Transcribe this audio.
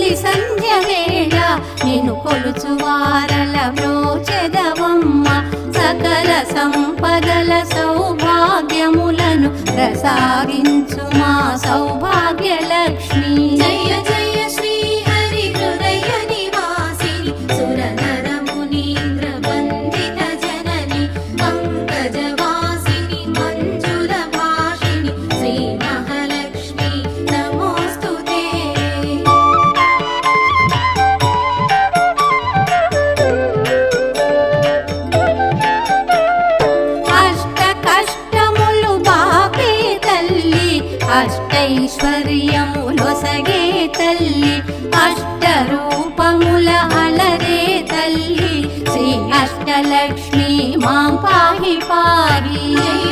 తొలి సంధ్య వేళ నిన్ను కొలుచువారల బ్రోచెదవమ్మ సకల సంపదల సౌభాగ్యములను ప్రసాదించు మా సౌభాగ్య లక్ష్మి జయ జయ శ్రీ హరి హృదయ నివాసిని సురనర మునీంద్ర వందిత జనని పంకజవాసిని మంజుల భాషిని శ్రీ మహాలక్ష్మి నమోస్తుతే అష్ట కష్టములు బాపే తల్లి అష్టైశ్వర్యములొసగే తల్లి అష్ట రూపముల అలరే తల్లి శ్రీ అష్టలక్ష్మి మా పాహి పాహి జయ